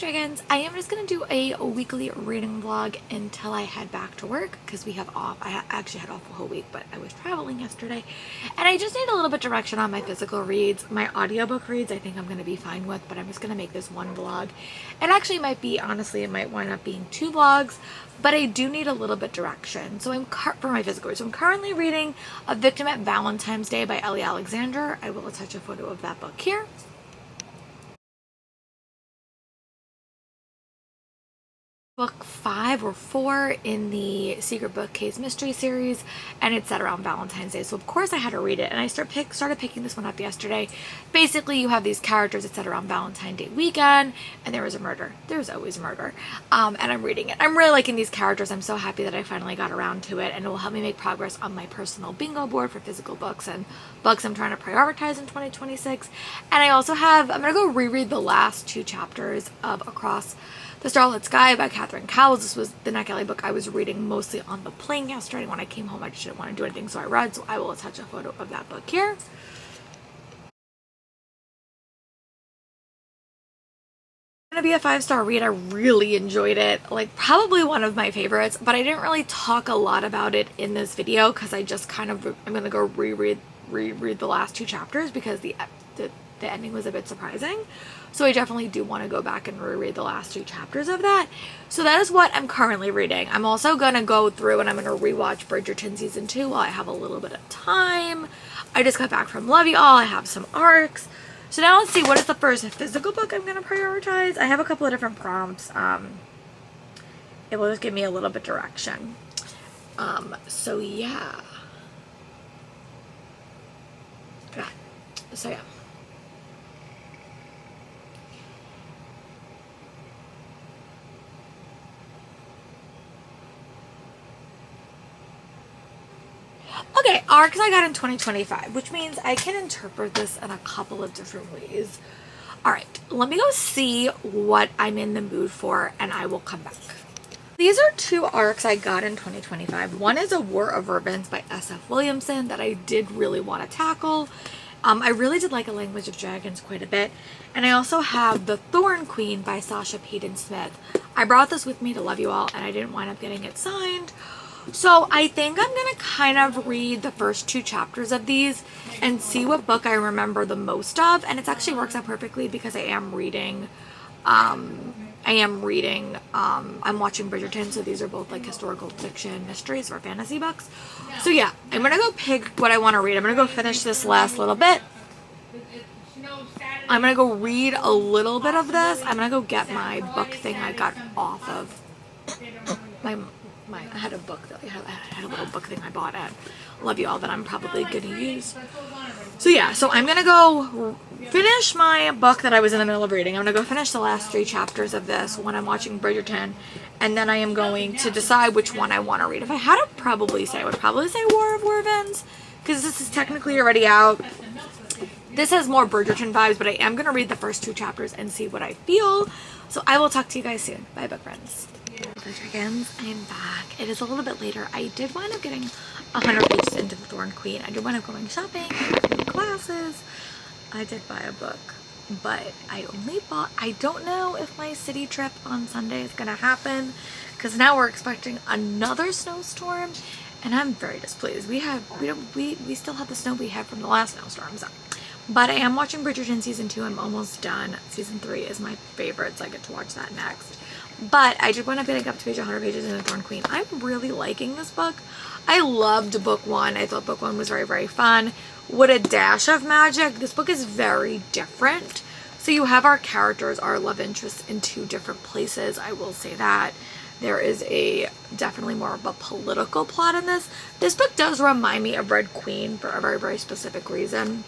Dragons. I am just going to do a weekly reading vlog until I head back to work because we have off. I actually had off the whole week, but I was traveling yesterday and I just need a little bit direction on my physical reads. My audiobook reads I think I'm going to be fine with, but I'm just going to make this one vlog. It actually might be, honestly, it might wind up being 2 vlogs, but I do need a little bit direction. So for my physical reads. So I'm currently reading A Victim at Valentine's Day by Ellie Alexander. I will attach a photo of that book here. Book 5 or 4 in the Secret Bookcase mystery series, and it's set around Valentine's Day, so of course I had to read it. And I started picking this one up yesterday. Basically, you have these characters. It's set around Valentine's Day weekend, and there was a murder. There's always murder, and I'm reading it. I'm really liking these characters. I'm so happy that I finally got around to it, and it will help me make progress on my personal bingo board for physical books and books I'm trying to prioritize in 2026. And I also have, I'm gonna go reread the last 2 chapters of Across the Starlit Sky by Catherine Cowles. This was the Nick Kelly book I was reading mostly on the plane yesterday. When I came home, I just didn't want to do anything, so I read. So I will attach a photo of that book here. Gonna be a 5-star read. I really enjoyed it, like probably one of my favorites, but I didn't really talk a lot about it in this video because I just kind of, I'm gonna go reread the last 2 chapters because the ending was a bit surprising. So I definitely do want to go back and reread the last 2 chapters of that. So that is what I'm currently reading. I'm also going to go through and I'm going to rewatch Bridgerton season 2 while I have a little bit of time. I just got back from Love You All. I have some arcs. So now let's see, what is the first physical book I'm going to prioritize? I have a couple of different prompts. It will just give me a little bit direction. So yeah. So yeah. Okay, arcs I got in 2025, which means I can interpret this in a couple of different ways. Alright, let me go see what I'm in the mood for, and I will come back. These are 2 arcs I got in 2025. One is A War of Vervins by S.F. Williamson that I did really want to tackle. I really did like A Language of Dragons quite a bit. And I also have The Thorn Queen by Sasha Payton Smith. I brought this with me to Love You All, and I didn't wind up getting it signed. So I think I'm going to kind of read the first 2 chapters of these and see what book I remember the most of. And it actually works out perfectly because I am reading, I'm watching Bridgerton. So these are both like historical fiction mysteries or fantasy books. So yeah, I'm going to go pick what I want to read. I'm going to go finish this last little bit. I'm going to go read a little bit of this. I'm going to go get my book thing I got off of I had a book that I had a little book thing I bought at Love You All that I'm probably gonna use. So yeah, so I'm gonna go finish my book that I was in the middle of reading. I'm gonna go finish the last 3 chapters of this when I'm watching Bridgerton, and then I am going to decide which one I want to read. If I had to probably say, I would probably say War of Vervins, because this is technically already out. This has more Bridgerton vibes, but I am gonna read the first 2 chapters and see what I feel. So I will talk to you guys soon. Bye, book friends. Dragons, I am back. It is a little bit later. I did wind up getting 100 pages into The Thorn Queen. I did wind up going shopping, taking classes. I did buy a book, but I only bought, I don't know if my city trip on Sunday is gonna happen because now we're expecting another snowstorm and I'm very displeased. We still have the snow we had from the last snowstorm, so. But I am watching Bridgerton season 2. I'm almost done. Season 3 is my favorite, so I get to watch that next. But I did wind up getting up to page 100 pages in The Thorn Queen. I'm really liking this book. I loved book 1. I thought book 1 was very, very fun. With a dash of magic. This book is very different. So you have our characters, our love interests in 2 different places. I will say that. There is definitely more of a political plot in this. This book does remind me of Red Queen for a very, very specific reason.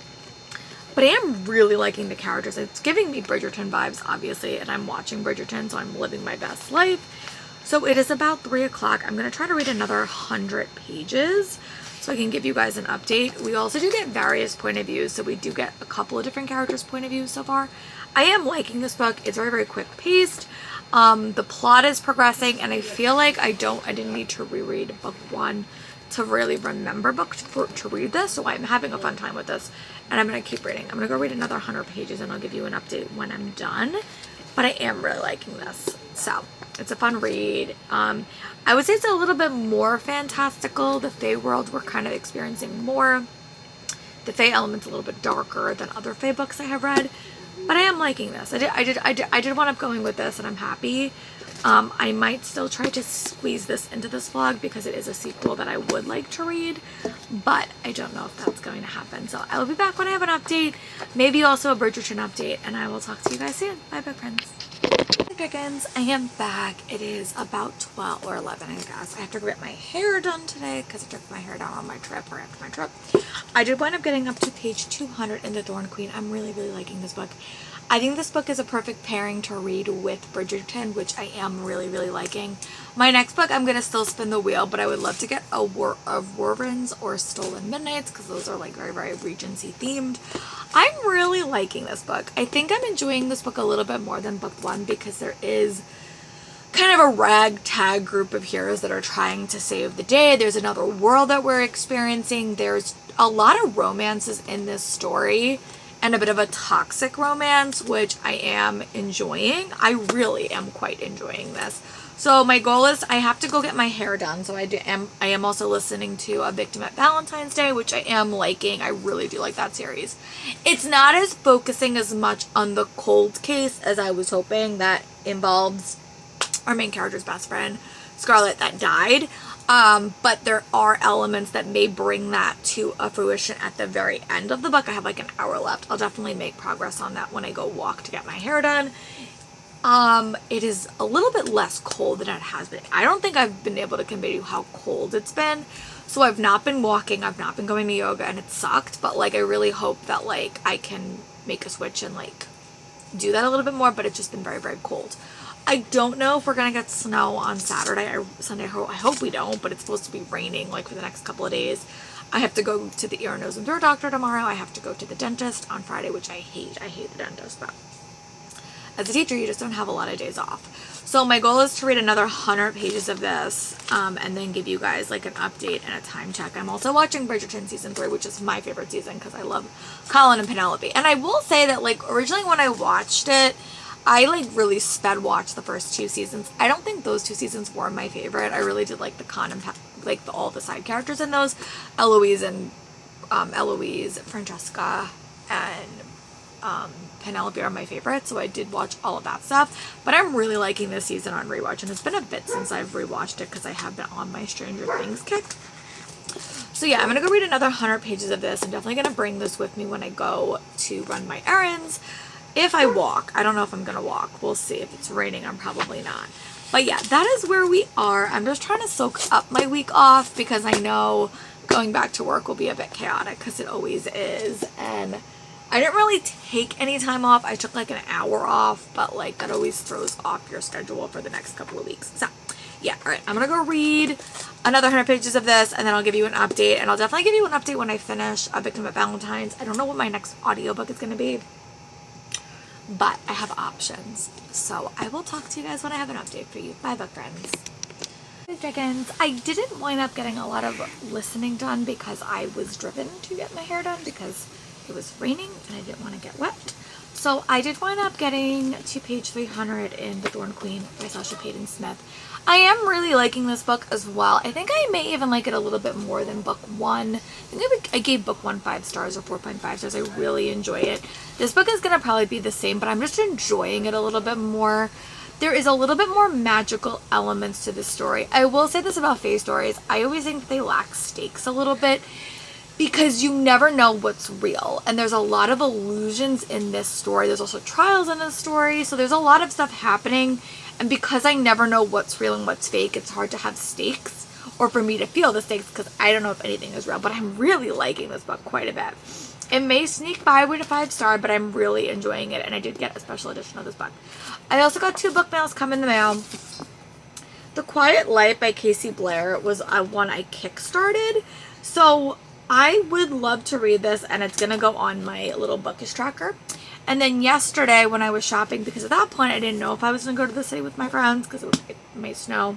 But I am really liking the characters. It's giving me Bridgerton vibes, obviously, and I'm watching Bridgerton, so I'm living my best life. So it is about 3 o'clock. I'm going to try to read another 100 pages so I can give you guys an update. We also do get various point of views, so we do get a couple of different characters' point of views so far. I am liking this book. It's very, very quick paced. The plot is progressing, and I feel like I didn't need to reread book 1 to really remember to read this, so I'm having a fun time with this, and I'm going to keep reading. I'm going to go read another 100 pages, and I'll give you an update when I'm done. but I am really liking this. So it's a fun read. I would say it's a little bit more fantastical. The Fae world we're kind of experiencing more. The Fae element's a little bit darker than other Fae books I have read, but I am liking this. I did wind up going with this, and I'm happy. I might still try to squeeze this into this vlog because it is a sequel that I would like to read, but I don't know if that's going to happen. So I will be back when I have an update, maybe also a Bridgerton update, and I will talk to you guys soon. Bye bye, friends. Hey chickens, I am back. It is about 12 or 11, I guess. I have to get my hair done today because I took my hair down on my trip or after my trip. I did wind up getting up to page 200 in The Thorn Queen. I'm really liking this book. I think this book is a perfect pairing to read with Bridgerton, which I am really liking. My next book, I'm going to still spin the wheel, but I would love to get a War of Wyverns or Stolen Midnights because those are like very Regency themed. I'm really liking this book. I think I'm enjoying this book a little bit more than book one because there is kind of a ragtag group of heroes that are trying to save the day. There's another world that we're experiencing. There's a lot of romances in this story, and a bit of a toxic romance, which I am enjoying. I really am quite enjoying this. So my goal is I have to go get my hair done. So I am also listening to A Victim at Valentine's Day, which I am liking. I really do like that series. It's not as focusing as much on the cold case as I was hoping, that involves our main character's best friend, Scarlett, that died. But there are elements that may bring that to a fruition at the very end of the book. I have like an hour left. I'll definitely make progress on that when I go walk to get my hair done. It is a little bit less cold than it has been. I don't think I've been able to convey to you how cold it's been. So I've not been walking, I've not been going to yoga, and it sucked, but like I really hope that like I can make a switch and like do that a little bit more, but it's just been very cold. I don't know if we're gonna get snow on Saturday or Sunday. I hope we don't, but it's supposed to be raining like for the next couple of days. I have to go to the ear, nose, and throat doctor tomorrow. I have to go to the dentist on Friday, which I hate. I hate the dentist, but as a teacher, you just don't have a lot of days off. So my goal is to read another 100 pages of this, and then give you guys like an update and a time check. I'm also watching Bridgerton season 3, which is my favorite season because I love Colin and Penelope. And I will say that like originally when I watched it, I like really sped watched the first 2 seasons. I don't think those 2 seasons were my favorite. I really did like the Con and all the side characters in those. Eloise, Francesca, and Penelope are my favorites, so I did watch all of that stuff. But I'm really liking this season on rewatch, and it's been a bit since I've rewatched it because I have been on my Stranger Things kick. So yeah, I'm gonna go read another 100 pages of this. I'm definitely gonna bring this with me when I go to run my errands. If I walk, I don't know if I'm going to walk. We'll see. If it's raining, I'm probably not. But yeah, that is where we are. I'm just trying to soak up my week off because I know going back to work will be a bit chaotic because it always is. And I didn't really take any time off. I took like an hour off, but like that always throws off your schedule for the next couple of weeks. So yeah, all right. I'm going to go read another 100 pages of this and then I'll give you an update. And I'll definitely give you an update when I finish A Victim at Valentine's. I don't know what my next audiobook is going to be, but I have options. So I will talk to you guys when I have an update for you. Bye, book friends. Hey, chickens. I didn't wind up getting a lot of listening done because I was driven to get my hair done because it was raining and I didn't want to get wet. So I did wind up getting to page 300 in The Thorn Queen by Sasha Payton Smith. I am really liking this book as well. I think I may even like it a little bit more than book 1. I think I gave book 1 5 stars or 4.5 stars. I really enjoy it. This book is going to probably be the same, but I'm just enjoying it a little bit more. There is a little bit more magical elements to this story. I will say this about Fae stories. I always think that they lack stakes a little bit because you never know what's real. And there's a lot of illusions in this story. There's also trials in this story. So there's a lot of stuff happening. And because I never know what's real and what's fake, it's hard to have stakes or for me to feel the stakes because I don't know if anything is real. But I'm really liking this book quite a bit. It may sneak by with a 5 star, but I'm really enjoying it. And I did get a special edition of this book. I also got 2 book mails come in the mail. The Quiet Light by Casey Blair was one I kickstarted. So I would love to read this, and it's going to go on my little bookish tracker. And then yesterday when I was shopping, because at that point I didn't know if I was going to go to the city with my friends because it may snow.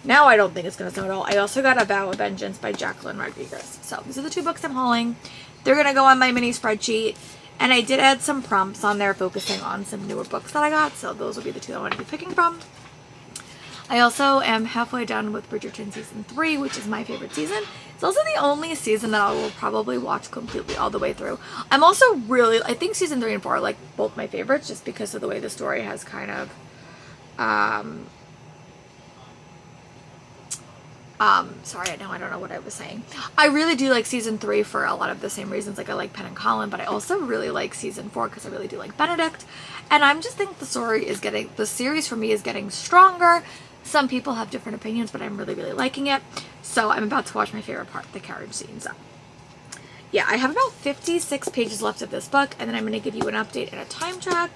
Now I don't think it's going to snow at all. I also got A Vow of Vengeance by Jacqueline Rodriguez. So these are the 2 books I'm hauling. They're going to go on my mini spreadsheet. And I did add some prompts on there focusing on some newer books that I got, so those will be the two I want to be picking from. I also am halfway done with Bridgerton Season 3, which is my favorite season. It's also the only season that I will probably watch completely all the way through. I'm also really, I think Season 3 and 4 are like both my favorites just because of the way the story has kind of, sorry, now I don't know what I was saying. I really do like Season 3 for a lot of the same reasons. Like I like Penn and Colin, but I also really like Season 4 because I really do like Benedict. And I'm just think the story is getting, the series for me is getting stronger. Some people have different opinions, but I'm really, really liking it. So I'm about to watch my favorite part, the carriage scene. So yeah, I have about 56 pages left of this book, and then I'm going to give you an update and a time check.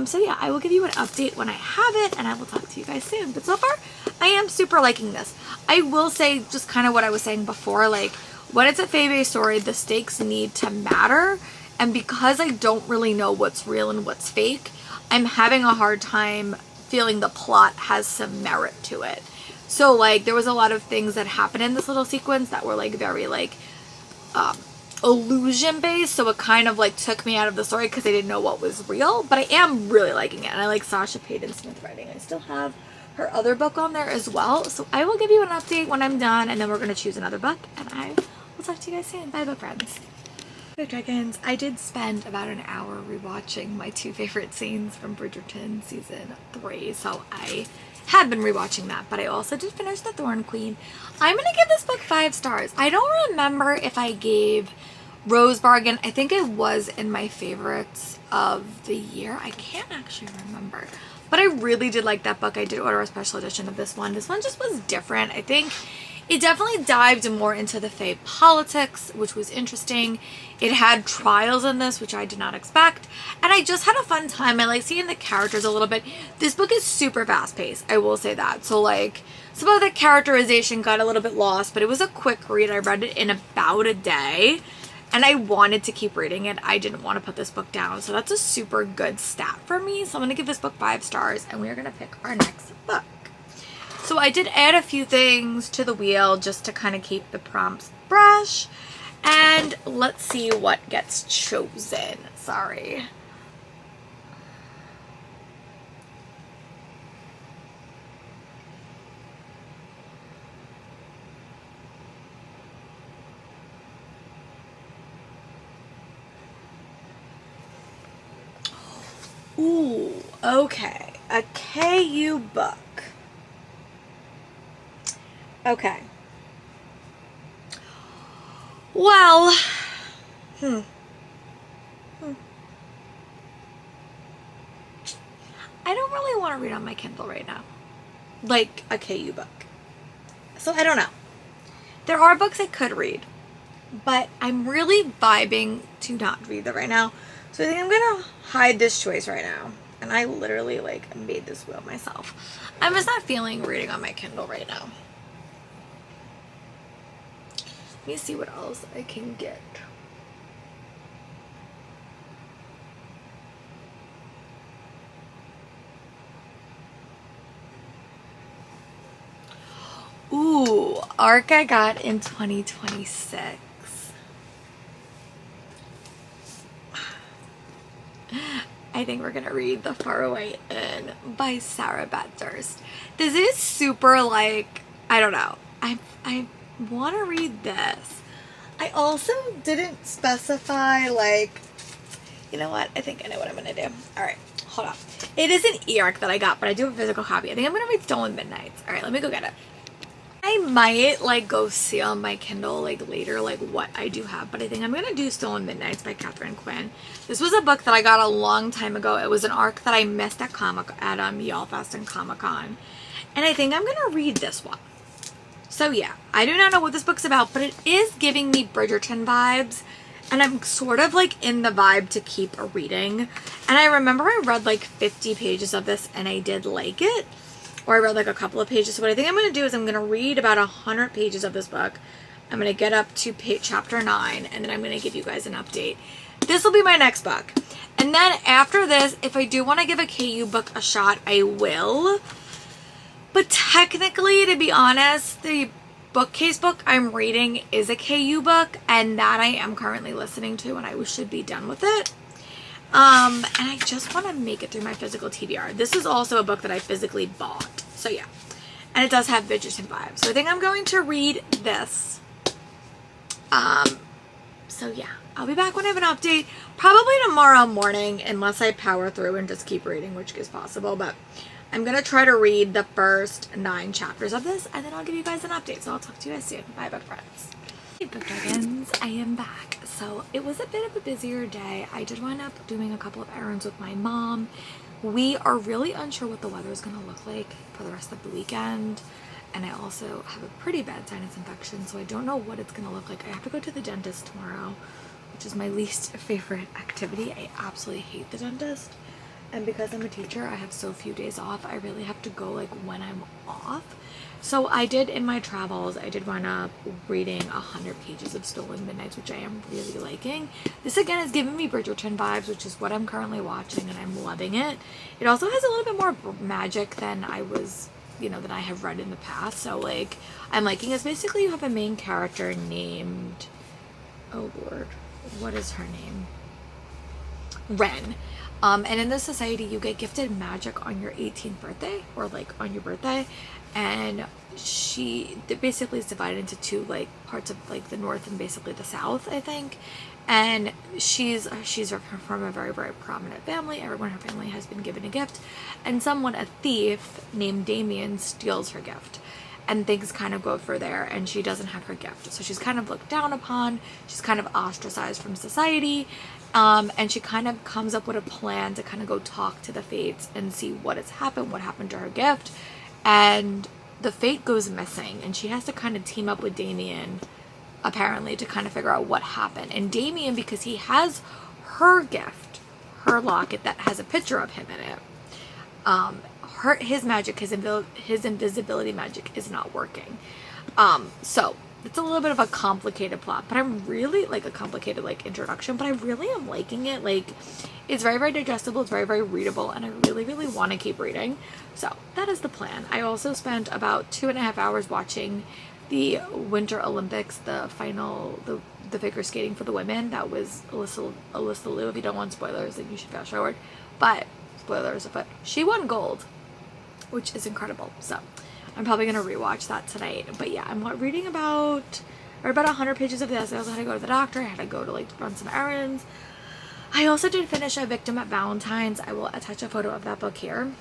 So yeah, I will give you an update when I have it, and I will talk to you guys soon. But so far, I am super liking this. I will say just kind of what I was saying before, like when it's a fae-based story, the stakes need to matter. And because I don't really know what's real and what's fake, I'm having a hard time feeling the plot has some merit to it. So like there was a lot of things that happened in this little sequence that were like very like illusion based, so it kind of like took me out of the story because I didn't know what was real. But I am really liking it, and I like Sasha Payton Smith writing. I still have her other book on there as well, so I will give you an update when I'm done, and then we're going to choose another book, and I will talk to you guys soon. Bye, book friends. Dragons, I did spend about an hour rewatching my two favorite scenes from Bridgerton Season 3, so I had been rewatching that, but I also did finish The Thorn Queen. I'm going to give this book 5 stars. I don't remember if I gave Rose Bargain. I think it was in my favorites of the year. I can't actually remember, but I really did like that book. I did order a special edition of this one. This one just was different. I think it definitely dived more into the fae politics, which was interesting. It had trials in this, which I did not expect. And I just had a fun time. I like seeing the characters a little bit. This book is super fast paced, I will say that. So like some of the characterization got a little bit lost, but it was a quick read. I read it in about a day, and I wanted to keep reading it. I didn't want to put this book down. So that's a super good stat for me. So I'm going to give this book 5 stars, and we are going to pick our next book. So I did add a few things to the wheel just to kind of keep the prompts fresh. And let's see what gets chosen. Sorry. Ooh, okay. A KU book. Okay. Well, I don't really want to read on my Kindle right now, like a KU book. So I don't know. There are books I could read, but I'm really vibing to not read them right now. So I think I'm going to hide this choice right now. And I literally like made this wheel myself. I'm just not feeling reading on my Kindle right now. Let me see what else I can get. Ooh, ARC I got in 2026. I think we're gonna read The Faraway Inn by Sarah Bathurst. This is super like, I don't know. I want to read this. I also didn't specify like, you know what? I think I know what I'm gonna do. All right, hold on. It is an e-arc that I got, but I do have a physical copy. I think I'm gonna read Stolen Midnights. All right, let me go get it. I might like go see on my Kindle like later like what I do have, but I think I'm gonna do Stolen Midnights by Catherine Quinn. This was a book that I got a long time ago. It was an arc that I missed at YALLFest and Comic-Con, and I think I'm gonna read this one. So yeah, I do not know what this book's about, but it is giving me Bridgerton vibes, and I'm sort of like in the vibe to keep reading. And I remember I read like 50 pages of this and I did like it. Or I read like a couple of pages. So what I think I'm going to do is I'm going to read about 100 pages of this book. I'm going to get up to chapter 9, and then I'm going to give you guys an update. This will be my next book. And then after this, if I do want to give a KU book a shot, I will. But technically, to be honest, the bookcase book I'm reading is a KU book, and that I am currently listening to, and I should be done with it. And I just want to make it through my physical TBR. This is also a book that I physically bought. So yeah. And it does have Bridgerton vibes. So I think I'm going to read this. So yeah. I'll be back when I have an update. Probably tomorrow morning, unless I power through and just keep reading, which is possible. But I'm going to try to read the first 9 chapters of this, and then I'll give you guys an update. So I'll talk to you guys soon. Bye, book friends. Hey, book dragons. I am back. So it was a bit of a busier day. I did wind up doing a couple of errands with my mom. We are really unsure what the weather is going to look like for the rest of the weekend. And I also have a pretty bad sinus infection, so I don't know what it's going to look like. I have to go to the dentist tomorrow, which is my least favorite activity. I absolutely hate the dentist. And because I'm a teacher, I have so few days off. I really have to go like when I'm off. So I did, in my travels, I did wind up reading 100 pages of Stolen Midnights, which I am really liking. This again is giving me Bridgerton vibes, which is what I'm currently watching, and I'm loving it. It also has a little bit more magic than I was, than I have read in the past. So like, I'm liking it. It's basically you have a main character named, oh lord, what is her name? Ren. And in this society, you get gifted magic on your 18th birthday, or like on your birthday. And it basically is divided into 2 like parts of like the north and basically the south, I think. And she's from a very, very prominent family. Everyone in her family has been given a gift, and someone, a thief named Damien, steals her gift, and things kind of go for there, and she doesn't have her gift. So she's kind of looked down upon. She's kind of ostracized from society. And she kind of comes up with a plan to kind of go talk to the fates and see what has happened, what happened to her gift. And the fate goes missing, and she has to kind of team up with Damien, apparently, to kind of figure out what happened. And Damien, because he has her gift, her locket that has a picture of him in it, his magic, his invisibility magic is not working. So it's a little bit of a complicated plot, but I'm really like a complicated like introduction, but I really am liking it. Like, it's very, very digestible. It's very, very readable, and I really, really want to keep reading. So that is the plan. I also spent about 2.5 hours watching the Winter Olympics, the final, the figure skating for the women. That was Alyssa Liu. If you don't want spoilers, then you should fast forward. But spoilers, but she won gold, which is incredible. So I'm probably going to rewatch that tonight. But yeah, I'm reading about 100 pages of this. I also had to go to the doctor. I had to go to like run some errands. I also did finish A Victim at Valentine's. I will attach a photo of that book here.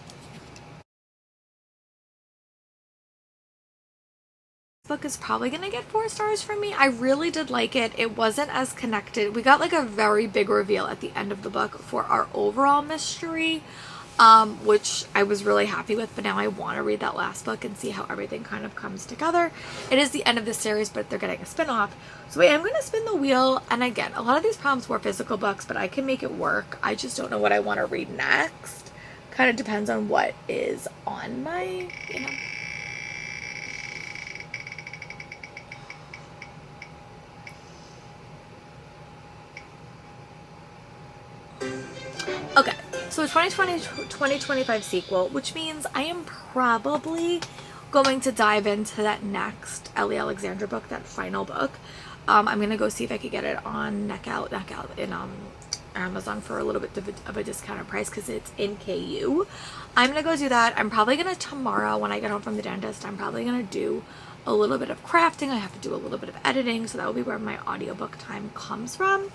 This book is probably going to get 4 stars from me. I really did like it. It wasn't as connected. We got like a very big reveal at the end of the book for our overall mystery, which I was really happy with, but now I want to read that last book and see how everything kind of comes together. It is the end of the series, but they're getting a spin-off. So I am going to spin the wheel, and again, a lot of these prompts were physical books, but I can make it work. I just don't know what I want to read next. Kind of depends on what is on my, Okay, so a 2025 sequel, which means I am probably going to dive into that next Ellie Alexandra book, that final book. I'm going to go see if I could get it on Knockout in Amazon for a little bit of a discounted price because it's in KU. I'm going to go do that. I'm probably going to tomorrow when I get home from the dentist, I'm probably going to do a little bit of crafting. I have to do a little bit of editing, so that will be where my audiobook time comes from.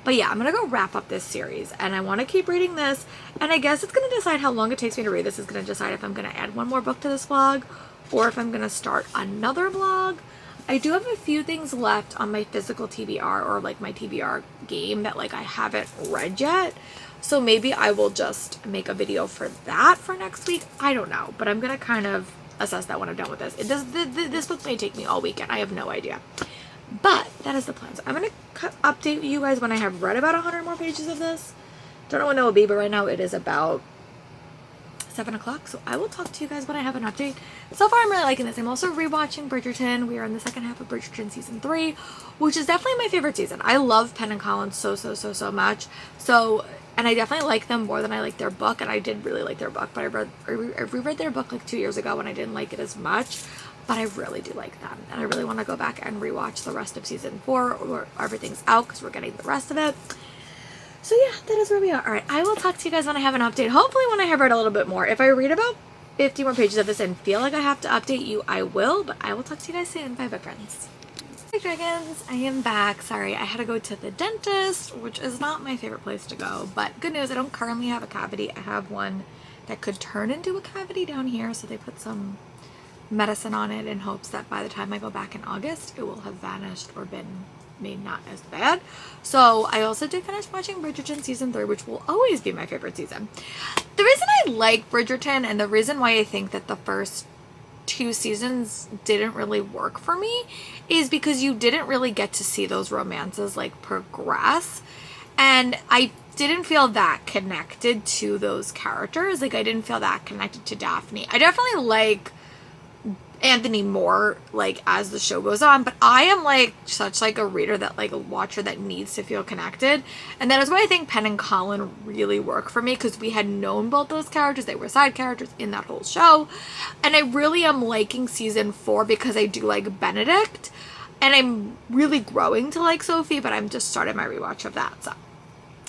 But yeah, I'm going to go wrap up this series, and I want to keep reading this, and I guess it's going to decide how long it takes me to read this. Is going to decide if I'm going to add one more book to this vlog, or if I'm going to start another vlog. I do have a few things left on my physical TBR, or like my TBR game, that like I haven't read yet. So maybe I will just make a video for that for next week. I don't know, but I'm going to kind of assess that when I'm done with this. This book may take me all weekend. I have no idea. But that is the plan. So I'm going to update you guys when I have read about 100 more pages of this. Don't know when that will be, but right now it is about 7 o'clock. So I will talk to you guys when I have an update. So far I'm really liking this. I'm also rewatching Bridgerton. We are in the second half of Bridgerton season 3, which is definitely my favorite season. I love Penn and Collins so much. So, and I definitely like them more than I like their book. And I did really like their book, but I reread their book like 2 years ago and I didn't like it as much. but I really do like them, and I really want to go back and rewatch the rest of season 4 where everything's out because we're getting the rest of it. So yeah, that is where we are. Alright, I will talk to you guys when I have an update. Hopefully when I have read a little bit more. If I read about 50 more pages of this and feel like I have to update you, I will, but I will talk to you guys soon. Bye, friends. Hey dragons, I am back. Sorry, I had to go to the dentist, which is not my favorite place to go, but good news, I don't currently have a cavity. I have one that could turn into a cavity down here, so they put some medicine on it in hopes that by the time I go back in August, it will have vanished or been made not as bad. So I also did finish watching Bridgerton season 3, which will always be my favorite season. The reason I like Bridgerton and the reason why I think that the first 2 seasons didn't really work for me is because you didn't really get to see those romances like progress, and I didn't feel that connected to those characters. Like I didn't feel that connected to Daphne. I definitely like Anthony more like as the show goes on, but I am like such like a reader that like a watcher that needs to feel connected, and that is why I think Penn and Colin really work for me, because we had known both those characters. They were side characters in that whole show, and I really am liking season 4 because I do like Benedict, and I'm really growing to like Sophie, but I'm just started my rewatch of that. So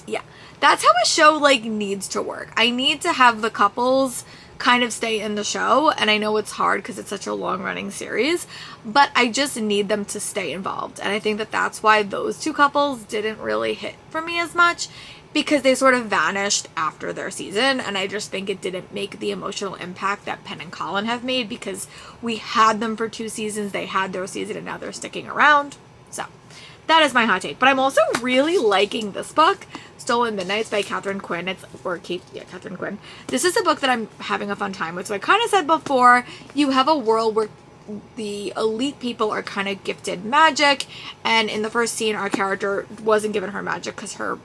yeah, that's how a show like needs to work. I need to have the couples kind of stay in the show, and I know it's hard because it's such a long running series, but I just need them to stay involved, and I think that that's why those 2 couples didn't really hit for me as much, because they sort of vanished after their season, and I just think it didn't make the emotional impact that Penn and Colin have made, because we had them for 2 seasons, they had their season, and now they're sticking around. So that is my hot take. But I'm also really liking this book, Stolen Midnights by Catherine Quinn. Catherine Quinn. This is a book that I'm having a fun time with. So I kind of said before, you have a world where the elite people are kind of gifted magic, and in the first scene, our character wasn't given her magic because her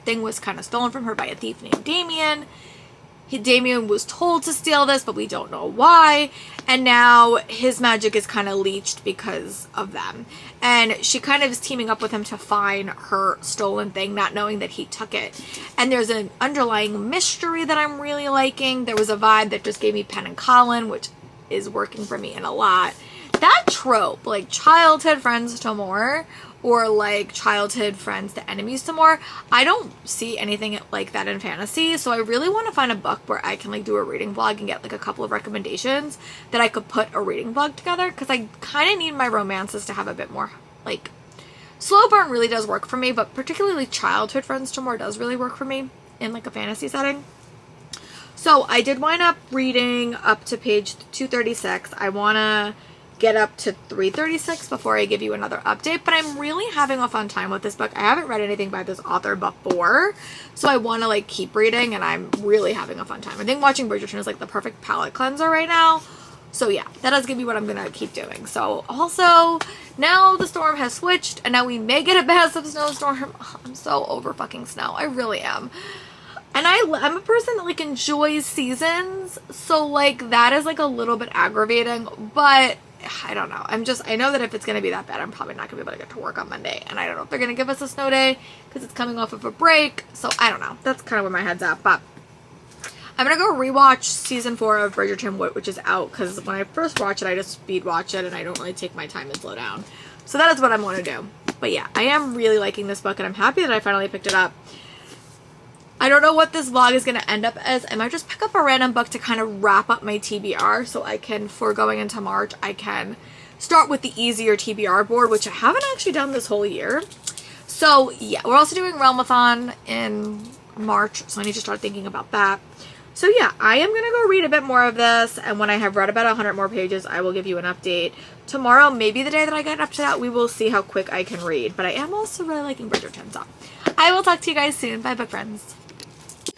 thing was kind of stolen from her by a thief named Damien. Damien was told to steal this, but we don't know why, and now his magic is kind of leached because of them, and she kind of is teaming up with him to find her stolen thing, not knowing that he took it. And there's an underlying mystery that I'm really liking. There was a vibe that just gave me Penn and Colin, which is working for me in a lot. That trope, like childhood friends to more, or like childhood friends to enemies to more, I don't see anything like that in fantasy. So I really want to find a book where I can like do a reading vlog and get like a couple of recommendations that I could put a reading vlog together, because I kind of need my romances to have a bit more like slow burn. Really does work for me, but particularly childhood friends to more does really work for me in like a fantasy setting. So I did wind up reading up to page 236. I want to get up to 336 before I give you another update, but I'm really having a fun time with this book. I haven't read anything by this author before, so I want to like keep reading, and I'm really having a fun time. I think watching Bridgerton is like the perfect palate cleanser right now. So yeah, that is gonna be what I'm gonna keep doing. So also, now the storm has switched, and now we may get a massive snowstorm. I'm so over fucking snow. I really am. And I'm a person that like enjoys seasons, so like that is like a little bit aggravating, but I don't know. I know that if it's going to be that bad, I'm probably not going to be able to get to work on Monday. And I don't know if they're going to give us a snow day because it's coming off of a break. So I don't know. That's kind of where my head's at. But I'm going to go rewatch season 4 of Bridgerton, which is out. Because when I first watch it, I just speed watch it and I don't really take my time and slow down. So that is what I'm going to do. But yeah, I am really liking this book, and I'm happy that I finally picked it up. I don't know what this vlog is going to end up as. I might just pick up a random book to kind of wrap up my TBR, so I can, before going into March, I can start with the easier TBR board, which I haven't actually done this whole year. So yeah, we're also doing Realmathon in March, so I need to start thinking about that. So yeah, I am going to go read a bit more of this, and when I have read about 100 more pages, I will give you an update. Tomorrow, maybe the day that I get up to that, we will see how quick I can read. But I am also really liking Bridgerton, so I will talk to you guys soon. Bye, book friends.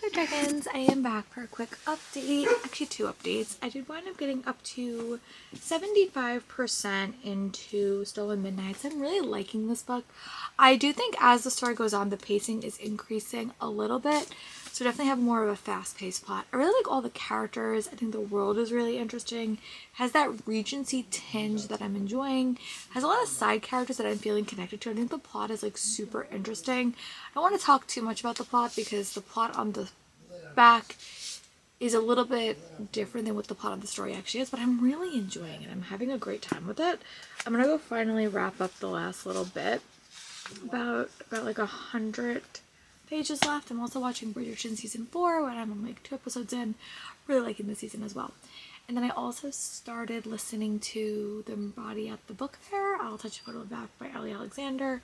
Hi dragons, I am back for a quick update, actually 2 updates. I did wind up getting up to 75% into Stolen Midnights. I'm really liking this book. I do think as the story goes on, the pacing is increasing a little bit, so definitely have more of a fast-paced plot. I really like all the characters. I think the world is really interesting. Has that Regency tinge that I'm enjoying. Has a lot of side characters that I'm feeling connected to. I think the plot is like super interesting. I don't want to talk too much about the plot because the plot on the back is a little bit different than what the plot of the story actually is, but I'm really enjoying it. I'm having a great time with it. I'm gonna go finally wrap up the last little bit. About like 100 pages left. I'm also watching Bridgerton season 4, when I'm like 2 episodes in. Really liking the season as well. And then I also started listening to The Body at the Book Fair. I'll touch a photo of that by Ellie Alexander.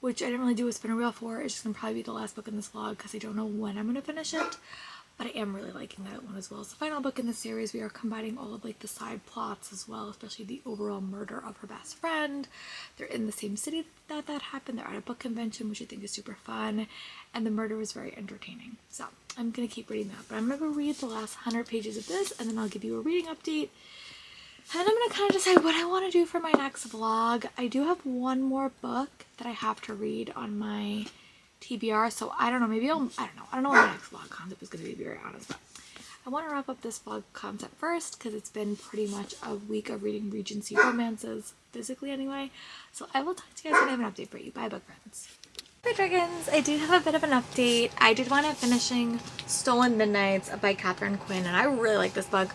Which I didn't really do a spinner wheel for. It's just going to probably be the last book in this vlog because I don't know when I'm going to finish it. But I am really liking that one as well. It's the final book in the series. We are combining all of like the side plots as well, especially the overall murder of her best friend. They're in the same city that happened. They're at a book convention, which I think is super fun. And the murder was very entertaining. So I'm going to keep reading that. But I'm going to go read the last 100 pages of this, and then I'll give you a reading update. And then I'm going to kind of decide what I want to do for my next vlog. I do have one more book that I have to read on my TBR, so I don't know, maybe I don't know what my next vlog concept is going to be very honest, but I want to wrap up this vlog concept first because it's been pretty much a week of reading Regency romances, physically anyway. So I will talk to you guys when I have an update for you. Bye, book friends. Hi dragons, I do have a bit of an update. I did wind up finishing Stolen Midnights by Catherine Quinn, and I really like this book.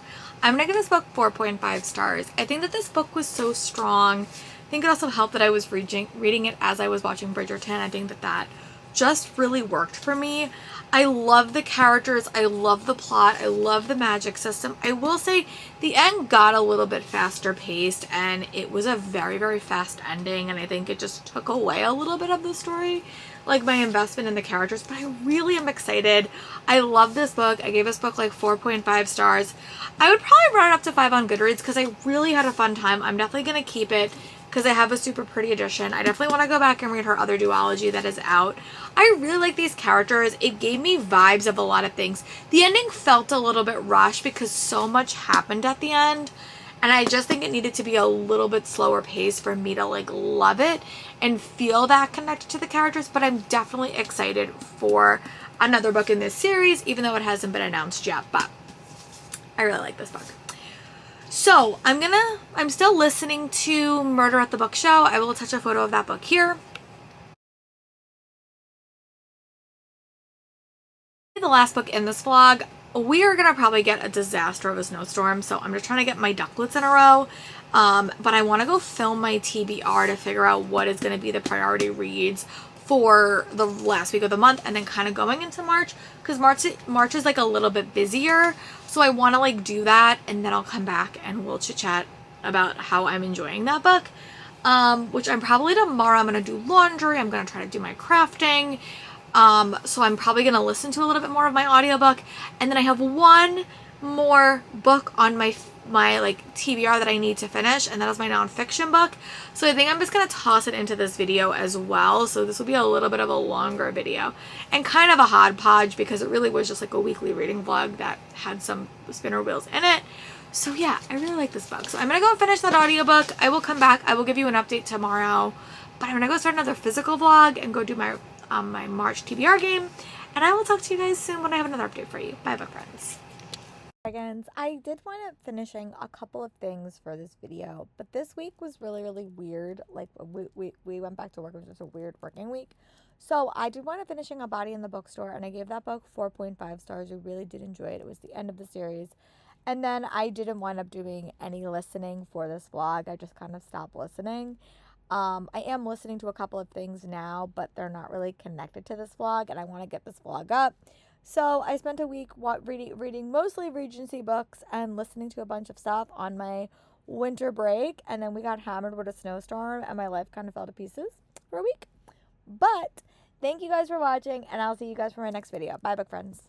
I'm gonna give this book 4.5 stars. I think that this book was so strong. I think it also helped that I was reading it as I was watching Bridgerton. I think that just really worked for me. I love the characters, I love the plot, I love the magic system. I will say the end got a little bit faster paced, and it was a very, very fast ending, and I think it just took away a little bit of the story, like my investment in the characters, but I really am excited. I love this book. I gave this book like 4.5 stars. I would probably run it up to 5 on Goodreads because I really had a fun time. I'm definitely going to keep it because I have a super pretty edition. I definitely want to go back and read her other duology that is out. I really like these characters. It gave me vibes of a lot of things. The ending felt a little bit rushed because so much happened at the end. And I just think it needed to be a little bit slower pace for me to like love it and feel that connected to the characters. But I'm definitely excited for another book in this series, even though it hasn't been announced yet. But I really like this book. So I'm still listening to Murder at the Book Show. I will attach a photo of that book here. The last book in this vlog, we are gonna probably get a disaster of a snowstorm, so I'm just trying to get my ducklets in a row. But I want to go film my TBR to figure out what is going to be the priority reads for the last week of the month, and then kind of going into March, because March is like a little bit busier, so I want to like do that, and then I'll come back and we'll chit chat about how I'm enjoying that book. Which I'm probably tomorrow. I'm gonna do laundry. I'm gonna try to do my crafting. So I'm probably gonna listen to a little bit more of my audiobook, and then I have one more book on my like TBR that I need to finish, and that is my nonfiction book. So I think I'm just gonna toss it into this video as well. So this will be a little bit of a longer video and kind of a hodgepodge because it really was just like a weekly reading vlog that had some spinner wheels in it. So yeah, I really like this book. So I'm gonna go finish that audiobook. I will come back. I will give you an update tomorrow, but I'm gonna go start another physical vlog and go do my my March TBR game, and I will talk to you guys soon when I have another update for you. Bye, book friends. Dragons, I did wind up finishing a couple of things for this video, but this week was really, really weird. Like, we went back to work. It was just a weird working week. So I did wind up finishing A Body in the Bookstore, and I gave that book 4.5 stars. I really did enjoy it. It was the end of the series. And then I didn't wind up doing any listening for this vlog. I just kind of stopped listening. I am listening to a couple of things now, but they're not really connected to this vlog, and I want to get this vlog up. So I spent a week reading mostly Regency books and listening to a bunch of stuff on my winter break, and then we got hammered with a snowstorm, and my life kind of fell to pieces for a week. But thank you guys for watching, and I'll see you guys for my next video. Bye, book friends.